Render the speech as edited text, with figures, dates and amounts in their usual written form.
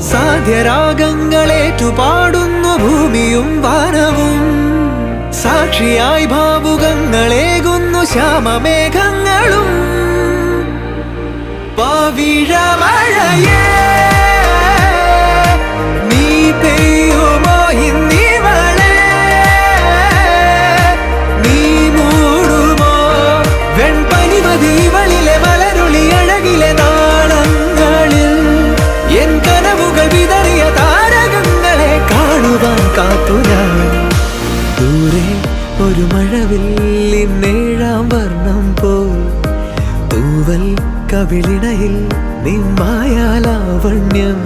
സാധ്യരാഗങ്ങളേറ്റുപാടുന്നു ഭൂമിയും വാനവും. സാക്ഷിയായി ഭാവുകങ്ങളേകുന്നു ശ്യാമമേഘങ്ങളും. പവിഴമഴയേ നീ പെയ്യുമോ ഇന്നിവളെ, നീ മൂടുമോ വെൺപനിമതിവളിലെ മലരുളി അഴകിലെ നാളങ്ങളിൽ. എൻ കനവുകൾ വിതറിയ താരകങ്ങളെ കാണുവാൻ കാത്തു ഞാൻ. ദൂരെ ഒരു മഴവില്ലിന്നേഴാം വർണ്ണം പോൽ തൂവൽ കവിളിണയിൽ നിമ്മായാലാവണ്യം.